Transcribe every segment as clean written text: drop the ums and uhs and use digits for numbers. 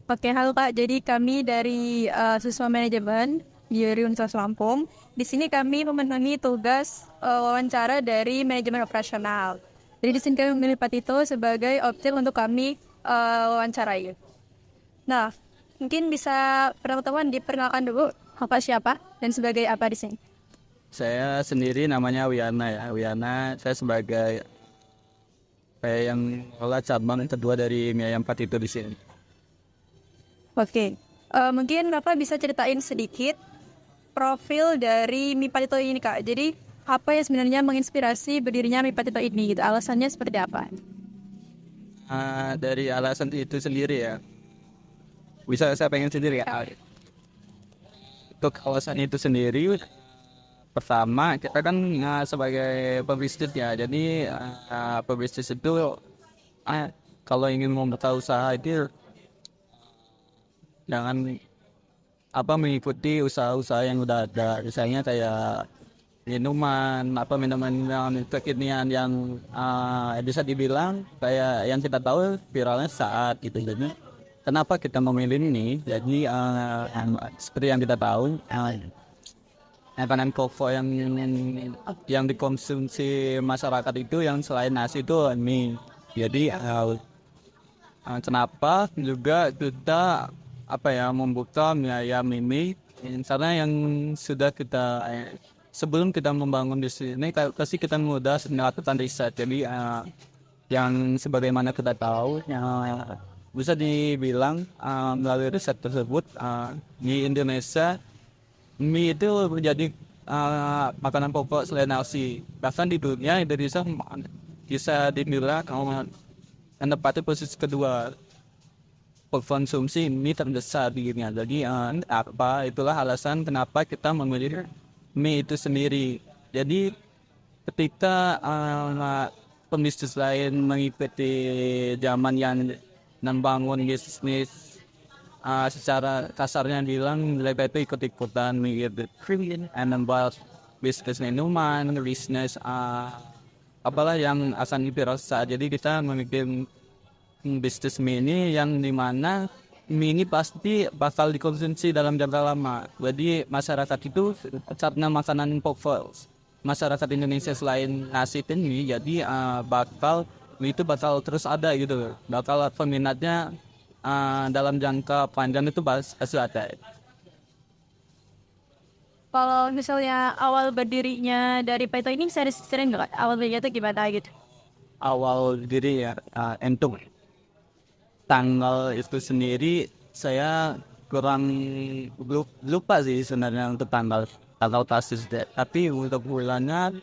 Oke, halo Kak. Jadi kami dari siswa manajemen di Universitas Lampung. Di sini kami memenuhi tugas wawancara dari manajemen operasional. Jadi di sini kami memilih Patito sebagai objek untuk kami wawancarai. Nah, mungkin bisa teman-teman diperkenalkan dulu Bapak siapa dan sebagai apa di sini. Saya sendiri namanya Wiana ya. Wiana, saya sebagai kayak yang olah cabang kedua dari mie ayam Pat itu di sini. Oke, mungkin Bapak bisa ceritain sedikit profil dari Mi Patito ini Kak. Jadi apa yang sebenarnya menginspirasi berdirinya Mi Patito ini gitu? Alasannya seperti apa? Dari alasan itu sendiri ya, bisa saya pengen sendiri ya. Untuk alasan itu sendiri, pertama kita kan sebagai pebisnis ya. Jadi pebisnis itu kalau ingin membuka usaha itu jangan mengikuti usaha-usaha yang udah ada, misalnya kayak minuman yang kekinian yang bisa dibilang kayak yang kita tahu viralnya saat gitu. Jadi kenapa kita memilih ini? Jadi seperti yang kita tahu makanan pokok yang dikonsumsi masyarakat itu yang selain nasi itu mie. Jadi kenapa juga kita membuka mie ayam ini karena yang sudah kita sebelum kita membangun di sini pasti kita mudah melakukan riset. Jadi yang sebagaimana kita tahu yang bisa dibilang melalui riset tersebut di Indonesia mie itu menjadi makanan pokok selain nasi. Bahkan di dunia Indonesia bisa dibilang menempati posisi kedua konsumsi mie terbesar di dunia. Jadi itulah alasan kenapa kita memilih mie itu sendiri. Jadi ketika pembisnis lain mengikuti zaman yang membangun bisnis secara kasarnya bilang mereka itu ikut-ikutan mengikuti and membuat bisnis minuman, bisnis apalah yang akan dirasa. Jadi kita memiliki bisnis mie ini yang dimana mie ini pasti bakal dikonsumsi dalam jangka lama. Jadi masyarakat itu karena makanan pokok masyarakat Indonesia selain nasi ini, jadi mie itu bakal terus ada gitu. Bakal peminatnya dalam jangka panjang itu pasti ada. Kalau misalnya awal berdirinya dari Patito ini bisa diseritain nggak Kak? Awal berdirinya itu gimana gitu? Awal diri ya, untuk tanggal itu sendiri saya kurang lupa sih sebenarnya untuk tanggal pasti. Tapi untuk bulannya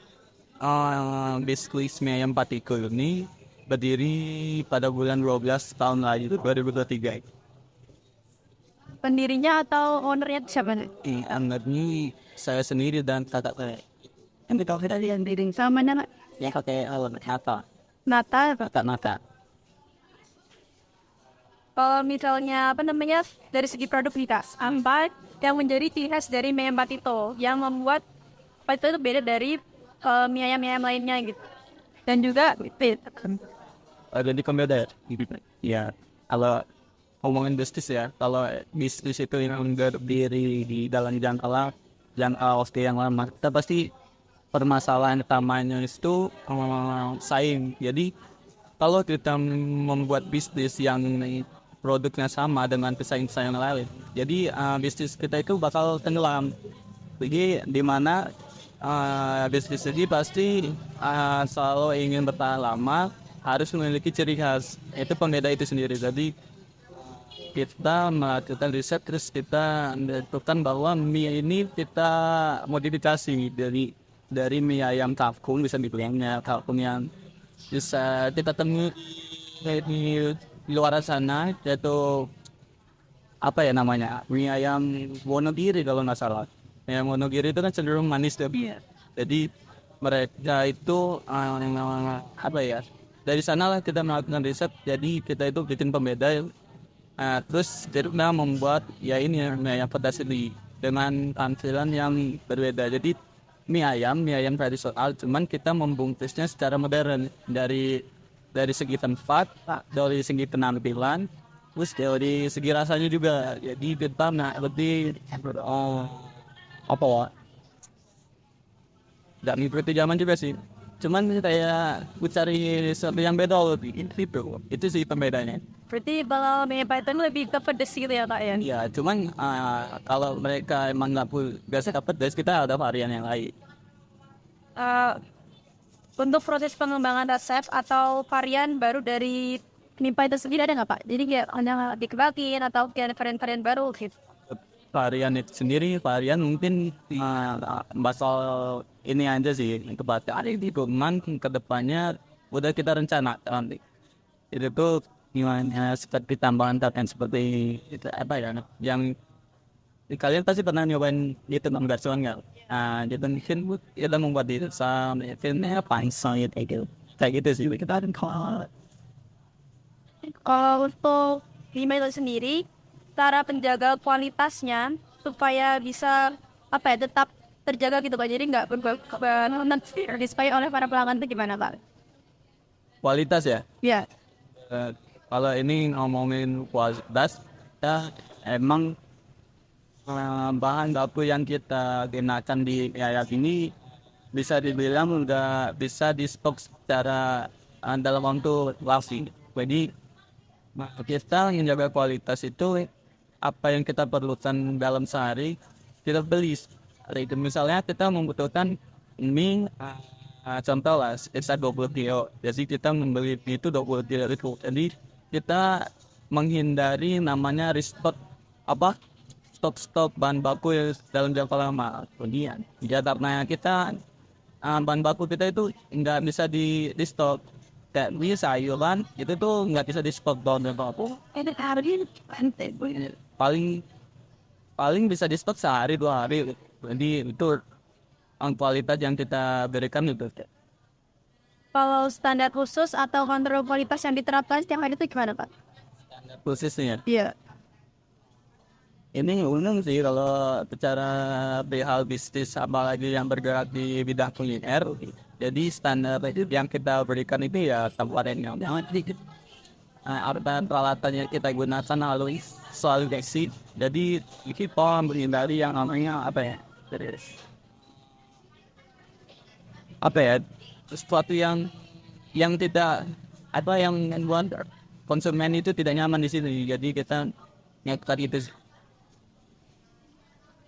biskuit mie ayam Patiko ini berdiri pada bulan 12 tahun lalu itu 2023. Pendirinya atau ownernya itu siapa nih? Ini saya sendiri dan kakak saya. Yang kita tadi yang diri sama mana? Yang pakai alat Nata. Nata. Kakak Nata. Kalau misalnya dari segi produktivitas, apa yang menjadi ciri khas dari mie ayam Patito yang membuat Patito itu beda dari mie ayam lainnya gitu. Dan juga Ada di komputer. Ya, kalau ngomongin bisnis ya, kalau bisnis itu yang berdiri di dalam jangka waktu yang lama, kita pasti permasalahan utamanya itu saing. Jadi kalau kita membuat bisnis yang produknya sama dengan pesaing-pesaing lain, jadi bisnis kita itu bakal tenggelam. Jadi di mana bisnis ini pasti selalu ingin bertahan lama, harus memiliki ciri khas. Itu pembeda itu sendiri. Jadi kita melakukan riset, terus kita menentukan bahwa mie ini kita modifikasi dari mie ayam kalkun, bisa dibilangnya kalkun yang bisa kita temui di luar sana, yaitu namanya mie ayam Wonogiri kalau nggak salah. Mie ayam Wonogiri itu kan cenderung manis tapi jadi mereka itu dari sana lah kita melakukan riset. Jadi kita itu bikin pembeda. Terus kita membuat mie ayam pedas ini dengan tampilan yang berbeda. Jadi mie ayam tradisional, cuman kita membungkusnya secara modern dari segi tempat, dari segi penampilan, Terus dari segi rasanya juga, jadi kita lebih apa wah? Nggak ngikutin zaman juga sih. Cuman kayak gue cari sesuatu yang beda loh. Itu sih pembedanya. Berarti kalau mie Python lebih ke pedes gitu ya kak ya? Iya, cuman kalau mereka emang nggak suka pedas, kita ada varian yang lain. Eh, untuk proses pengembangan resep atau varian baru dari mie Python sendiri ada nggak pak? Jadi kayak hanya dikebakin atau kayak varian-varian baru gitu? Varian itu sendiri, varian mungkin basal ini aja sih. Ada di cuman ke depannya udah kita rencana nanti. Itu tuh gimana seperti tambahan seperti itu apa ya? Yang kalian pasti pernah nyobain itu enam garsuan nggak? Jadi mungkin kita membuat itu sama filmnya pangsong itu kayak gitu sih kita ada kalau Kalau untuk mie Python sendiri, cara penjaga kualitasnya supaya bisa apa ya tetap terjaga gitu pak. Jadi nggak berubah disukai oleh para pelanggan itu gimana pak? kualitas ya. Ya. Kalau ini ngomongin kualitas, ya emang bahan baku yang kita gunakan di yayasan ini bisa dibilang udah bisa di stok secara dalam waktu langsing. Jadi kita yang jaga kualitas itu apa yang kita perlukan dalam sehari kita beli. Itu misalnya kita membutuhkan mie contoh lah sekitar 20 kilo. Jadi kita membeli mie itu 20 kilo itu. Jadi kita menghindari namanya restock stok bahan baku yang dalam jangka lama. Kemudian ya karena kita bahan baku kita itu nggak bisa di stok. Kayak mie sayuran itu tuh nggak bisa di stok dalam jangka lama. Paling paling bisa di stok sehari 2 hari. Jadi itu kualitas yang kita berikan itu. Kalau standar khusus atau kontrol kualitas yang diterapkan setiap hari itu gimana pak? Khususnya Iya. ini umum sih kalau bicara perihal bisnis apalagi yang bergerak di bidang kuliner. Jadi standar yang kita berikan itu ya kabupaten yang sedikit. Ada peralatan yang kita gunakan lalu selalu bersih. Jadi kita menghindari yang namanya apa ya sesuatu yang tidak yang membuat konsumen itu tidak nyaman di sini. Jadi kita nyatakan itu.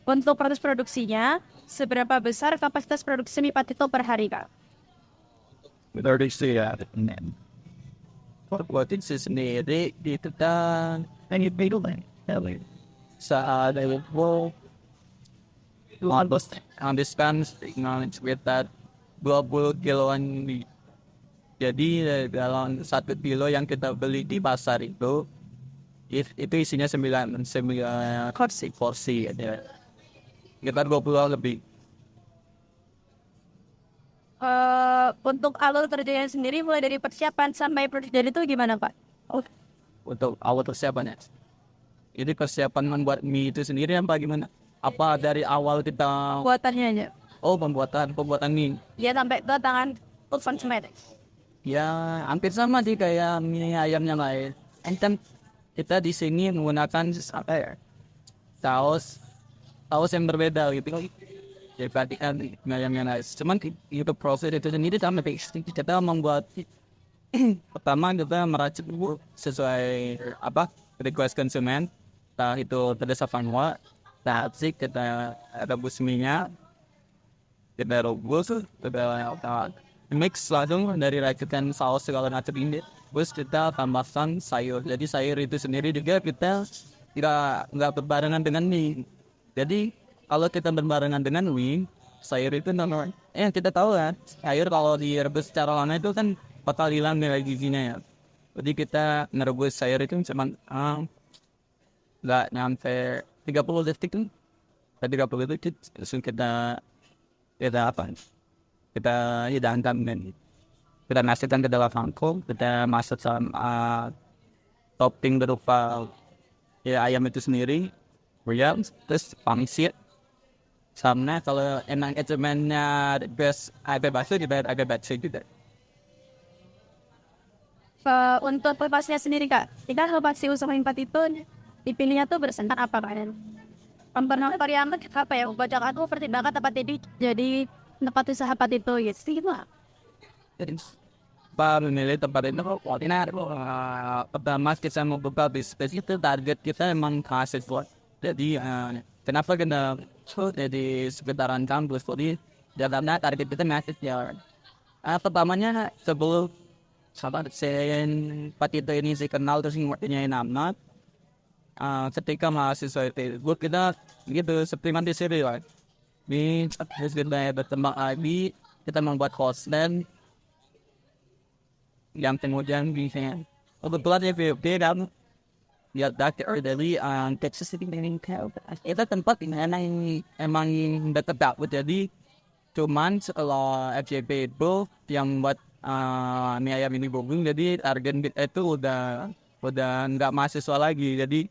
Untuk proses produksinya, seberapa besar kapasitas produksi mie Python itu per hari kak? Produksi ya. Produksi sendiri itu kan ini beda saat itu habiskan sekitar 20 kiloan mie. Jadi dalam 1 kilo yang kita beli di pasar itu isinya 9 porsi ya. Sekitar 20 lebih. Untuk alur kerjanya sendiri mulai dari persiapan sampai produksi jadi itu gimana pak? Untuk awal persiapannya. Ini persiapan membuat mie itu sendiri apa gimana? Apa dari awal kita Buatannya aja. pembuatan mie? Ya sampai ke tangan konsumen. Ya hampir sama sih kayak mie ayam yang lain. Enten kita di sini menggunakan saus yang berbeda gitu. Ya berarti kan mie ayam yang lain. Cuman itu proses itu sendiri sama kita membuat pertama kita meracik dulu sesuai request konsumen. Entah itu berdasarkan kita rebus minyak, kita rebus, kita mix langsung dari racikan saus segala macam ini. Terus kita tambahkan sayur. Jadi sayur itu sendiri juga kita nggak berbarengan dengan mie. Jadi kalau kita berbarengan dengan mie, sayur itu kita tahu kan, sayur kalau direbus secara lama itu kan bakal hilang nilai gizinya ya. Jadi kita merebus sayur itu cuma nggak nyampe 30 detik tuh. 30 detik langsung kita hidangkan dan kita masukkan ke dalam mangkok, kita masuk sama topping berupa ayam itu sendiri, terus pangsit. Sama kalau emang cemennya best agak bakso juga. Untuk lepasnya sendiri kak, kita lepas si usaha empat itu dipilihnya tuh berdasarkan apa kan? Pernah varian apa ya? Baca aku pertimbangan tempat jadi tempat usaha empat itu gitu lah. Pak memilih tempat itu ordinary. Pertama kita membuka bisnis itu target kita emang mahasiswa. Jadi kenapa kita jadi sekitaran kampus? Jadi dalamnya target kita mahasiswa. Pertamanya sebelum sahabat saya empat itu ini saya kenal terus ngertinya nama. Ketika mahasiswa itu kita gitu seperti mandi sendiri kan. Ini terus kita berkembang lagi, kita membuat konten yang kemudian bisa kebetulan ya VOD dan ya dari Texas itu tempat di mana emang dekat Dapur. Jadi cuman setelah FJP itu yang buat mie ayam ini booming, jadi target itu udah nggak mahasiswa lagi. Jadi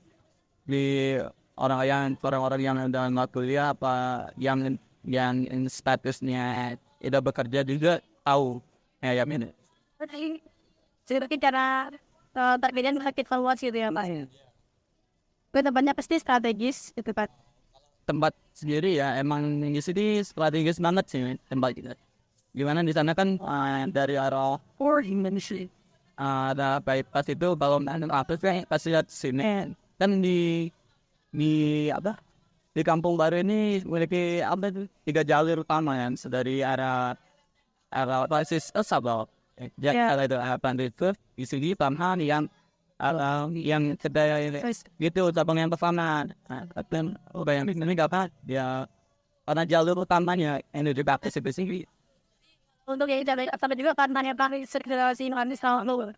di orang-orang yang udah nggak kuliah apa yang statusnya udah bekerja juga tahu mie ayam ini. Jadi cara targetnya bisa kita evaluasi gitu ya pak. Itu tempatnya pasti strategis itu pak. Tempat sendiri ya emang di sini strategis banget sih tempat kita. Gimana di sana kan dari arah Indonesia ada bypass itu kalau apa sih pasti lihat sini kan di apa di Kampung Baru ini memiliki apa tuh 3 jalur utama ya dari arah basis Sabah. Jadi ada apa itu di sini tambahan yang kedai gitu cabang yang pertama. Dan yang ini apa dia karena jalur utamanya ini juga spesifik. Untuk yang jadi sama juga karena yang paling sirkulasi nanti sama lo.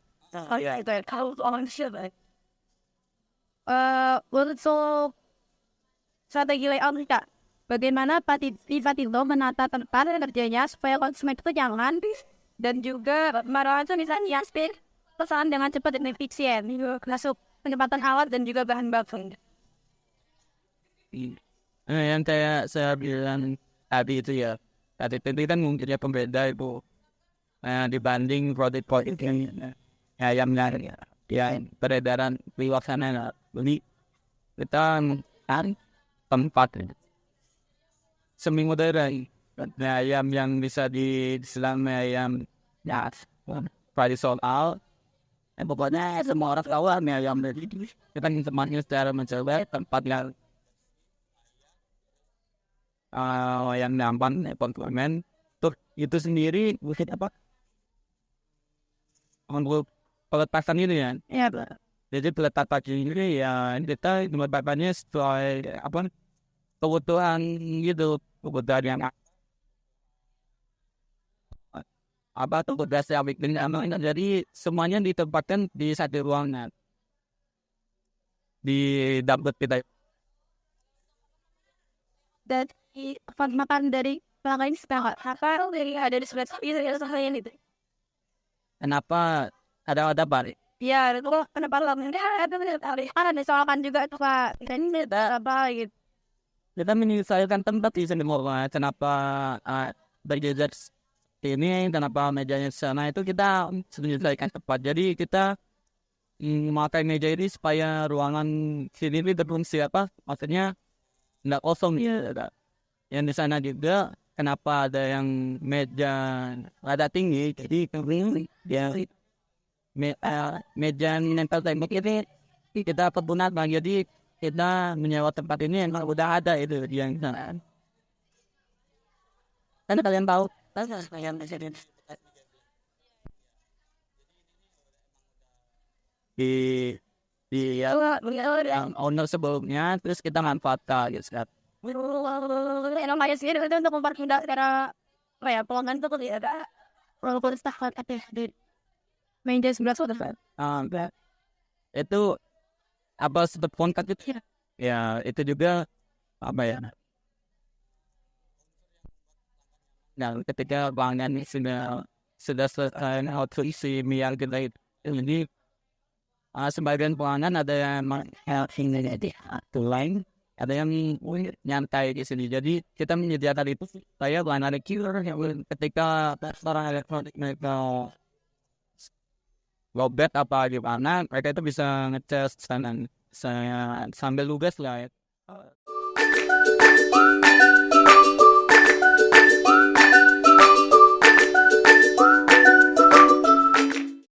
Ya itu ya kalau orang siapa? Untuk strategi layout kak, bagaimana Patito menata tempat kerjanya supaya konsumen itu jangan dan juga marah itu misalnya speed pesan dengan cepat dan efisien, masuk penempatan alat dan juga bahan baku. Yang kayak saya bilang tadi itu ya, tadi kan mungkinnya pembeda itu dibanding produk yang peredaran di sana beli kita kan tempat seminggu dari ayam yang bisa diselam ayam ya tradisional. Pokoknya semua orang tahu ayam dari kita semuanya secara mencoba tempat yang nyaman konsumen. Tuh itu sendiri bukan apa untuk peletakan itu ya. Iya. Jadi peletakan ini ya kita meletakkannya sesuai apa kebutuhan gitu, kebutuhan yang apa tuh berdasar bikin aman. Jadi semuanya ditempatkan di satu ruangan di dapur kita. Dan makan dari pelanggan sekarang apa dari ada di sebelah itu ya yang itu. Kenapa ada apa? Iya, itu kenapa langnya ada misalkan juga itu pak ini apa gitu. Kita menyesuaikan tempat di sini kenapa berjejer ini kenapa mejanya sana itu kita menyesuaikan tempat. Jadi kita memakai meja ini supaya ruangan sini terfungsi apa maksudnya nggak kosong ya. Yang di sana juga kenapa ada yang meja rada tinggi jadi dia meja nempel tembok ini kita pergunakan. Jadi kita menyewa tempat ini yang udah ada itu yang sana. Kan kalian tahu di yang owner sebelumnya terus kita manfaatkan gitu kan. Namanya sih itu untuk mempermudah cara apa ya pelanggan itu tidak ada walaupun staff ada di meja sebelah sudah. Itu apa sebut kontak itu ya itu juga apa ya. Nah, ketika pelanggan sudah selesai isi yang kita itu, jadi sebagian pelanggan ada yang lain, ada yang nyantai di sini. Jadi kita menyediakan itu saya pelanggan killer yang ketika restoran elektronik mereka lowbat apa gimana, mereka itu bisa ngecas sana saya sambil lugas lah ya.